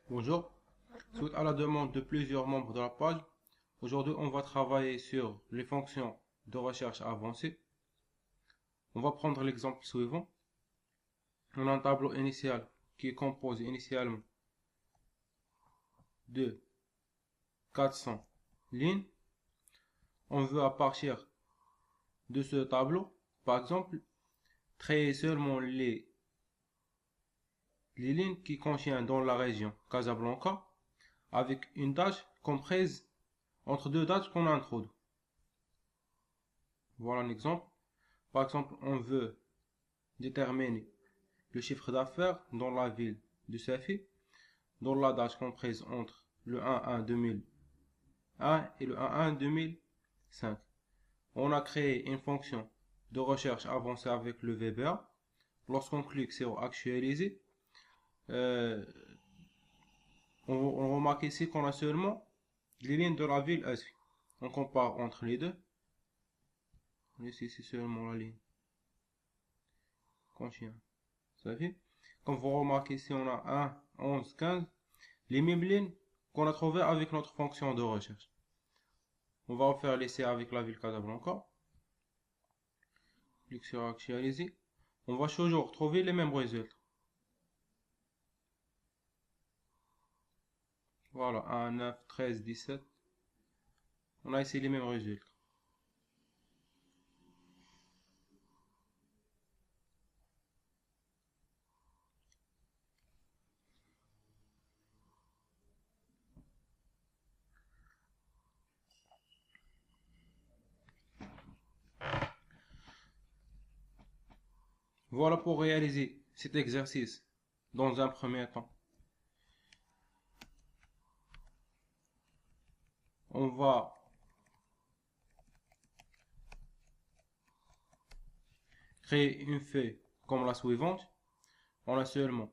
Bonjour. Suite à la demande de plusieurs membres de la page, aujourd'hui on va travailler sur les fonctions de recherche avancées. On va prendre l'exemple suivant. On a un tableau initial qui est composé initialement de 400 lignes. On veut à partir de ce tableau, par exemple, créer seulement les lignes qui contiennent dans la région Casablanca avec une date comprise entre deux dates qu'on a introduites. Voilà un exemple. Par exemple, on veut déterminer le chiffre d'affaires dans la ville de Safi, dans la date comprise entre le 1-1-2001 et le 1-1-2005. On a créé une fonction de recherche avancée avec le VBA. Lorsqu'on clique sur actualiser, euh, on remarque ici qu'on a seulement les lignes de la ville Safi. On compare entre les deux. Ici, c'est seulement la ligne contient Safi. Comme vous remarquez ici, on a 1, 11, 15. Les mêmes lignes qu'on a trouvées avec notre fonction de recherche. On va refaire l'essai avec la ville Casablanca. Clique sur actualiser. On va toujours trouver les mêmes résultats. Voilà, 1, 9, 13, 17. On a ici les mêmes résultats. Voilà pour réaliser cet exercice dans un premier temps. On va créer une feuille comme la suivante. On a seulement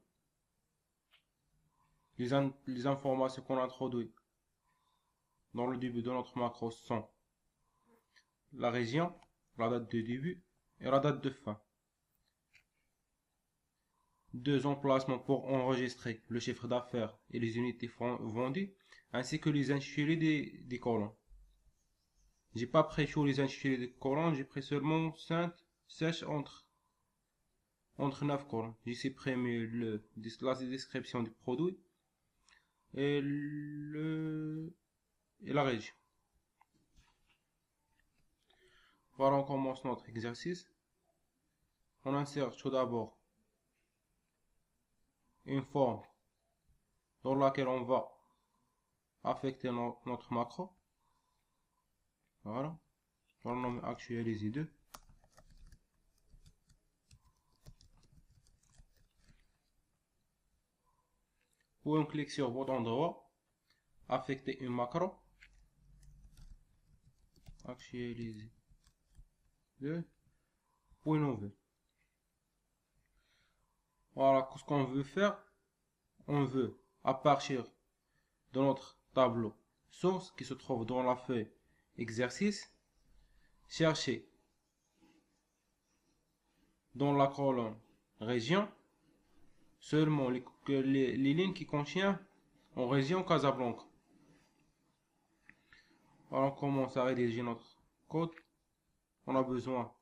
les informations qu'on introduit dans le début de notre macro sont la région, la date de début et la date de fin. Deux emplacements pour enregistrer le chiffre d'affaires et les unités vendues, ainsi que les intitulés des colonnes. J'ai pas pris tous les intitulés des colonnes, j'ai pris seulement 5 sèches entre 9 colonnes. J'ai supprimé la description du produit et, et la région. Voilà, on commence notre exercice. On insère tout d'abord une forme dans laquelle on va affecter notre macro. Voilà. On va le nommer actualiser 2. Ou on clique sur bouton droit, affecter une macro, actualiser 2, ou une nouvelle. Voilà ce qu'on veut faire. On veut, à partir de notre tableau source qui se trouve dans la feuille exercice, chercher dans la colonne région seulement les lignes qui contiennent en région Casablanca. Alors on commence à rédiger notre code. On a besoin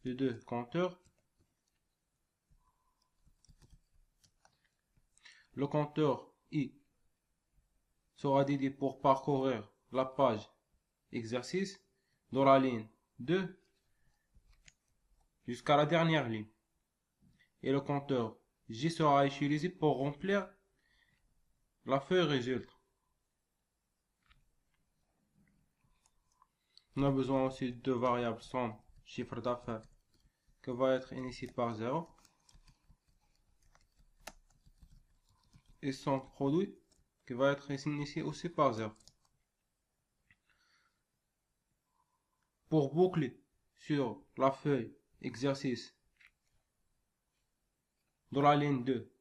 de deux compteurs. Le compteur I sera dédié pour parcourir la page exercice dans la ligne 2 jusqu'à la dernière ligne. Et le compteur J sera utilisé pour remplir la feuille résultat. On a besoin aussi de deux variables somme chiffre d'affaires qui va être initié par 0 et son produit qui va être initié aussi par 0. Pour boucler sur la feuille exercice de la ligne 2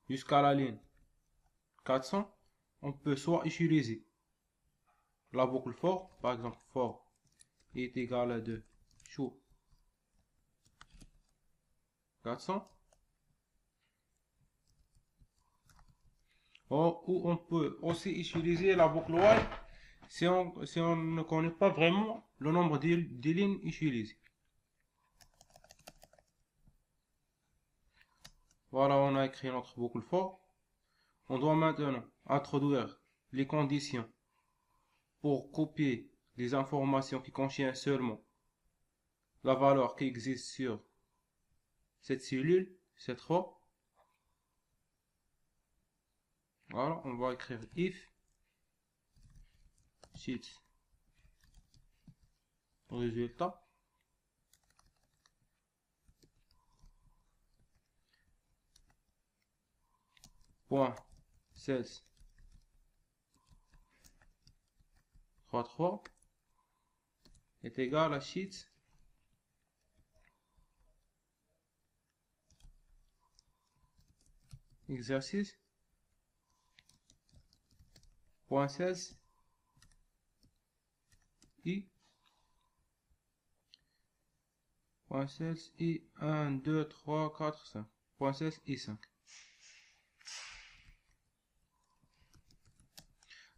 jusqu'à la ligne 400, on peut soit utiliser la boucle for, par exemple for est égal à 2 chou 400. Ou on peut aussi utiliser la boucle while si on ne connaît pas vraiment le nombre de lignes utilisées. Voilà, on a écrit notre boucle for. On doit maintenant introduire les conditions pour copier les informations qui contiennent seulement la valeur qui existe sur cette cellule, cette row. Voilà, on va écrire if sheet résultat point sales 33 est égal à sheet exercice point sales i point sales i 1 2 3 4 5 point sales i 5.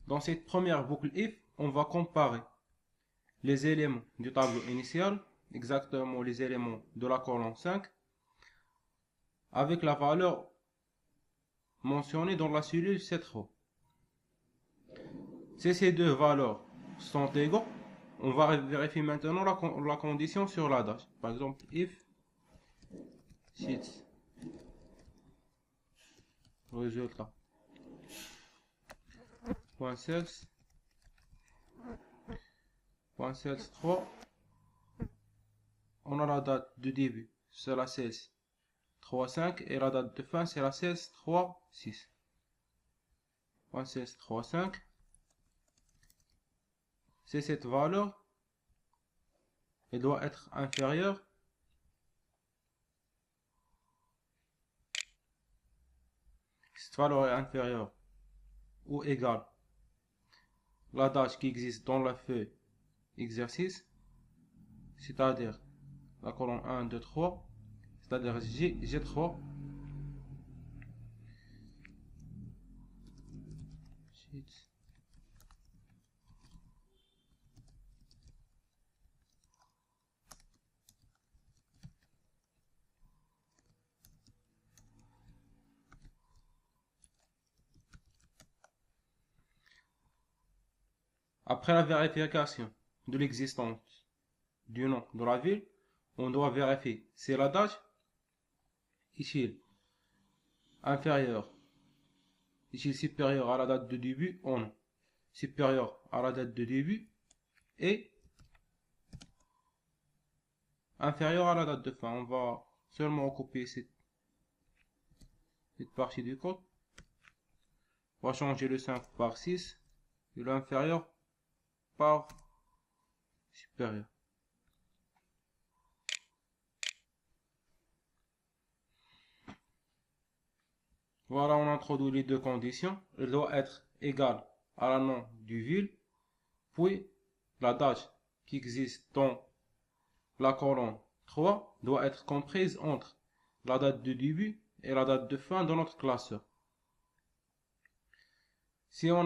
Dans cette première boucle if, on va comparer les éléments du tableau initial, exactement les éléments de la colonne 5, avec la valeur mentionnée dans la cellule 7 row. Si ces deux valeurs sont égaux, on va vérifier maintenant la condition sur la dash. Par exemple, if sheet résultat point sales 3, on a la date de début, c'est la 16 3 5 et la date de fin c'est la 16 3 6. Point 16 3 5, c'est cette valeur, elle doit être inférieure cette valeur est inférieure ou égale la date qui existe dans la feuille exercice, c'est-à-dire la colonne 1 2 3, c'est-à-dire G3 Après la vérification de l'existence du nom de la ville, on doit vérifier si la date est inférieure, est supérieure à la date de début ou non. Supérieure à la date de début et inférieure à la date de fin. On va seulement copier cette partie du code. On va changer le 5 par 6 et l'inférieur par supérieur. Voilà, on introduit les deux conditions. Elle doit être égale à la nom du ville, puis la date qui existe dans la colonne 3 doit être comprise entre la date de début et la date de fin de notre classeur. Si on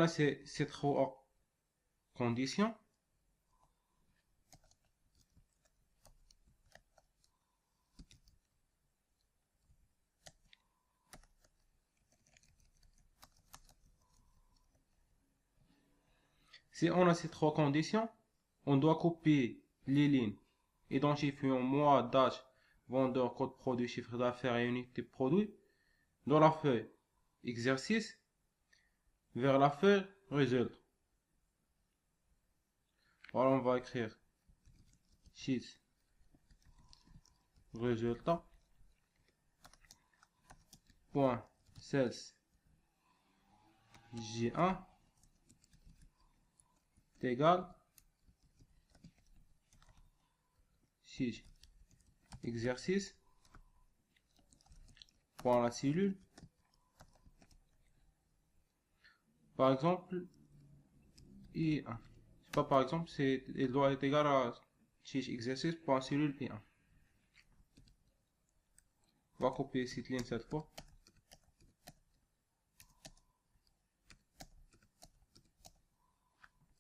a ces trois conditions, on doit copier les lignes identifiant mois, date, vendeur, code produit, chiffre d'affaires et unité de produit dans la feuille exercice vers la feuille résultat. Voilà, on va écrire sheet résultat point sales J1 est égal sheet exercice pour la cellule, par exemple I1. C'est pas par exemple, il doit être égal à sheet exercice pour la cellule I1. va copier cette ligne cette fois.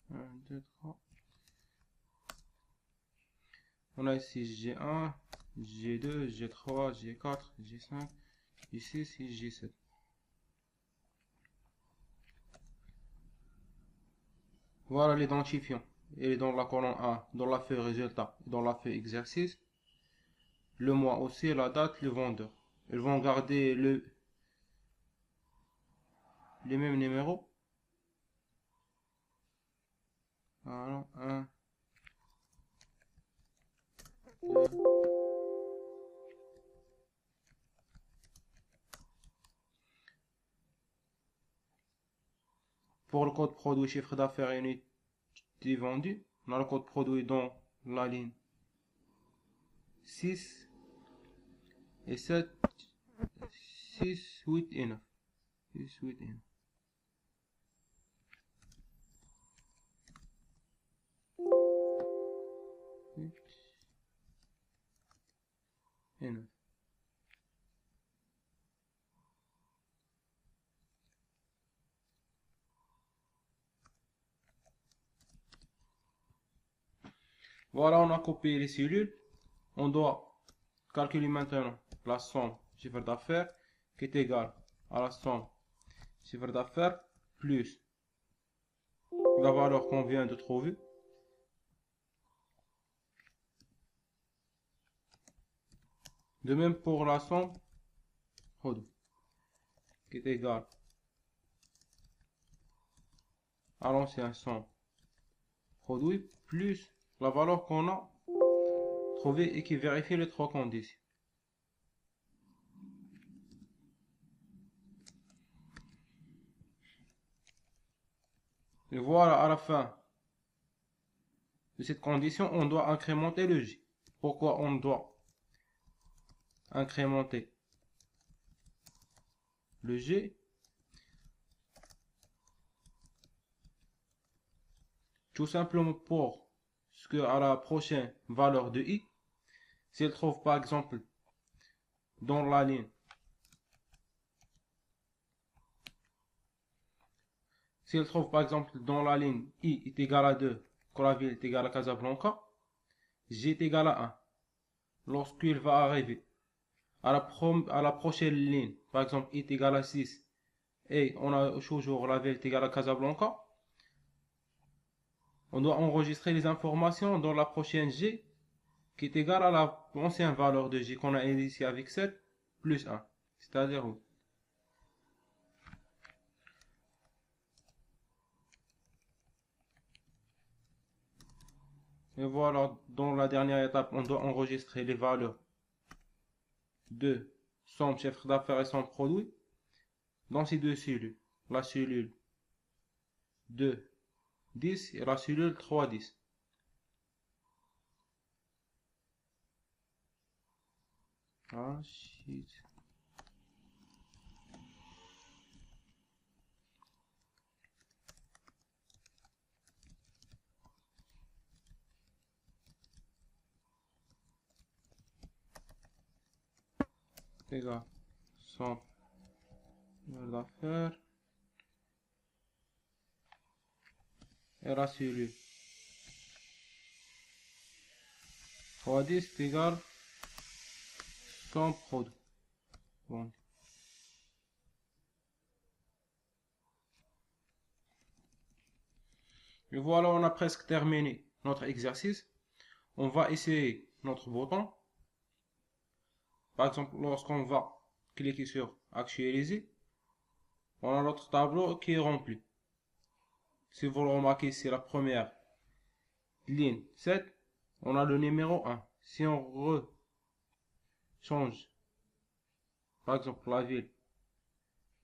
Un, deux, trois. On a ici G1, G2, G3, G4, G5, G6 et G7. Voilà l'identifiant. Il est dans la colonne A, dans la feuille résultat, dans la feuille exercice. Le mois aussi, la date, le vendeur. Ils vont garder les mêmes numéros. Voilà, 1, 2. Pour le code produit, chiffre d'affaires et unité vendue, on a le code produit dans la ligne 6 et 7, 6, 8 et 9. 6, 8 et 9. 8 et 9. Voilà, on a copié les cellules. On doit calculer maintenant la somme chiffre d'affaires qui est égale à la somme chiffre d'affaires plus la valeur qu'on vient de trouver. De même pour la somme produit qui est égale à l'ancien somme produit plus la valeur qu'on a trouvée et qui vérifie les trois conditions. Et voilà, à la fin de cette condition, on doit incrémenter le J. Pourquoi on doit incrémenter le G? Tout simplement pour ce que à la prochaine valeur de I, si elle trouve par exemple dans la ligne, si elle trouve par exemple dans la ligne I est égal à 2, quand la ville est égale à Casablanca, J est égal à 1. Lorsqu'il va arriver à la prochaine ligne, par exemple I est égal à 6, et on a toujours la ville est égale à Casablanca, on doit enregistrer les informations dans la prochaine G qui est égale à l'ancienne valeur de J qu'on a initiée avec 7 plus 1, c'est-à-dire 8. Et voilà, dans la dernière étape, on doit enregistrer les valeurs de somme chiffre d'affaires et somme produit dans ces deux cellules. La cellule 2, 10 et la cellule 3, 10. Ah, shit. Égal, somme d'affaires et la cellule 3, 10 égale somme produit. Bon. Et voilà, on a presque terminé notre exercice. On va essayer notre bouton. Par exemple, lorsqu'on va cliquer sur actualiser, on a notre tableau qui est rempli. Si vous le remarquez, c'est la première ligne 7, on a le numéro 1. Si on change, par exemple la ville,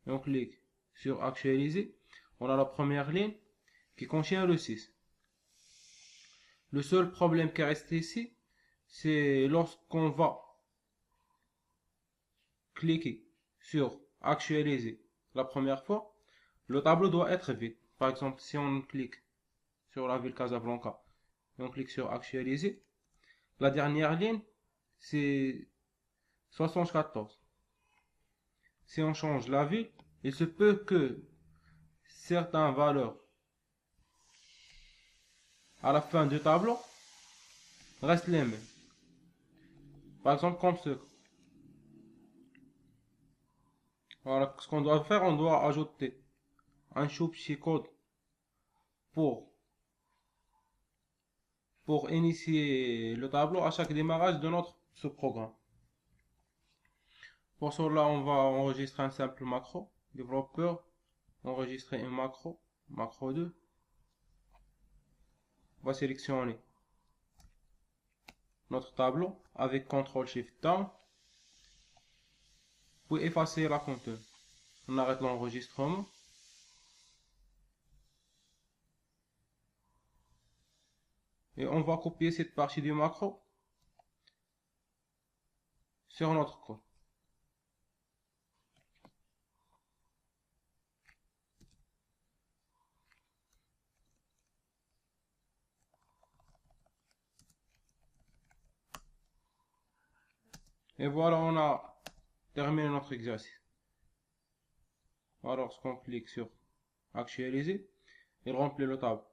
et on clique sur actualiser, on a la première ligne qui contient le 6. Le seul problème qui reste ici, c'est lorsqu'on va cliquer sur actualiser la première fois, le tableau doit être vide. Par exemple, si on clique sur la ville Casablanca et on clique sur actualiser, la dernière ligne c'est 74. si on change la ville, il se peut que certaines valeurs à la fin du tableau restent les mêmes. Par exemple, comme ce. Voilà, ce qu'on doit faire, on doit ajouter un petit code pour, pour initier le tableau à chaque démarrage de notre sous-programme. Pour cela, on va enregistrer un simple macro. Développeur, enregistrer une macro, macro 2. On va sélectionner notre tableau avec CTRL SHIFT DOWN, puis effacer la contenue. On arrête l'enregistrement. Et on va copier cette partie du macro sur notre code. Et voilà, on a terminé notre exercice. Alors, lorsqu'on clique sur actualiser, il remplit le tableau.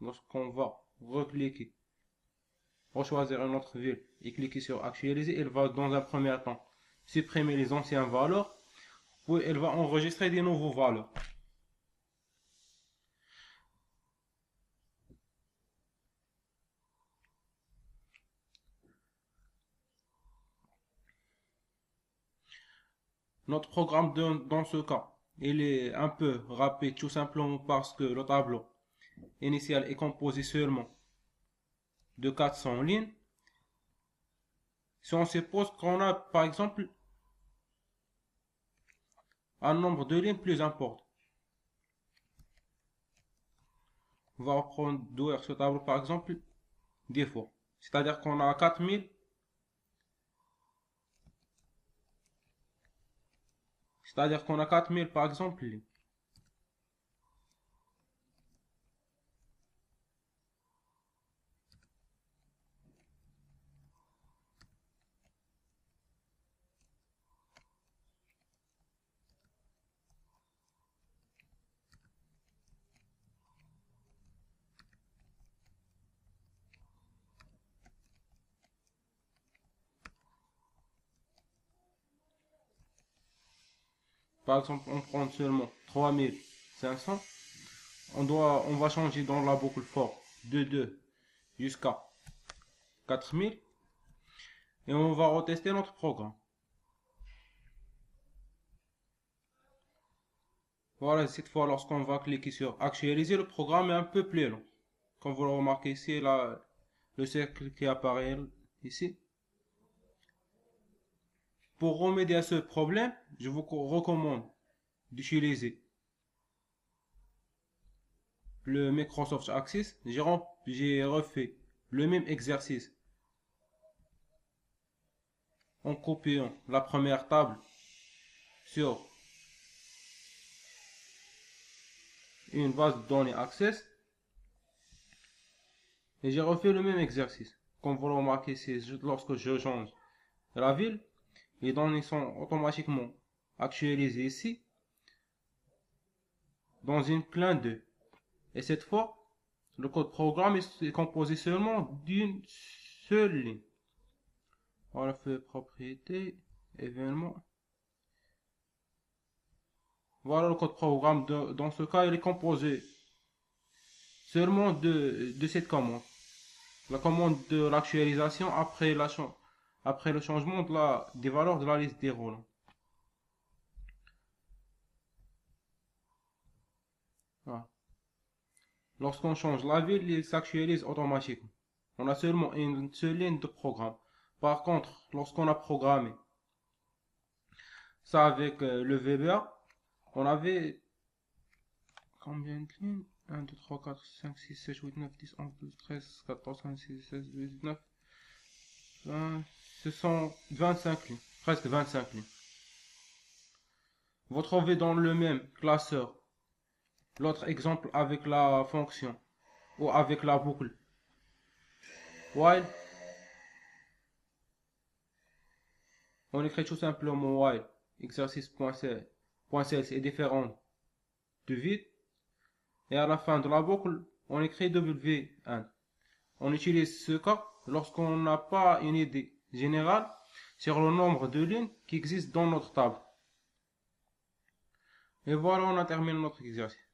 Lorsqu'on va recliquer, rechoisir une autre ville et cliquer sur actualiser, il va dans un premier temps supprimer les anciennes valeurs, puis il va enregistrer des nouveaux valeurs. Notre programme dans ce cas, il est un peu rapide tout simplement parce que le tableau initial est composé seulement de 400 lignes. Si on suppose qu'on a par exemple un nombre de lignes plus important, on va reproduire ce tableau par exemple 10 fois. C'est-à-dire qu'on a 4000. C'est-à-dire qu'on a 4000 par exemple lignes. Par exemple, on prend seulement 3500. On va changer dans la boucle for de 2 jusqu'à 4000. Et on va retester notre programme. Voilà, cette fois, lorsqu'on va cliquer sur actualiser, le programme est un peu plus long. Comme vous le remarquez ici, là, le cercle qui apparaît ici. Pour remédier à ce problème, je vous recommande d'utiliser le Microsoft Access. J'ai refait le même exercice en copiant la première table sur une base de données Access. Et j'ai refait le même exercice. Comme vous le remarquez, c'est lorsque je change la ville, les données sont automatiquement actualisées ici dans une clin 2. Et cette fois, le code programme est composé seulement d'une seule ligne. Voilà, fait propriété, événement. Voilà le code programme. Dans ce cas, il est composé seulement de cette commande. La commande de l'actualisation après le changement des valeurs de la liste des rôles. Voilà. Lorsqu'on change la ville, il s'actualise automatiquement. On a seulement une seule ligne de programme. Par contre, lorsqu'on a programmé ça avec le VBA, on avait combien de lignes? 1, 2, 3, 4, 5, 6, 7, 8, 9, 10, 11, 12, 13, 14, 15, 16, 17, 18, 19, 20. Ce sont 25 lignes, presque 25 lignes. Vous trouvez dans le même classeur l'autre exemple avec la fonction ou avec la boucle while. On écrit tout simplement while exercice.cels est différent de vide. Et à la fin de la boucle, on écrit W1. On utilise ce cas lorsqu'on n'a pas une idée générale sur le nombre de lignes qui existent dans notre table. Et voilà, on a terminé notre exercice.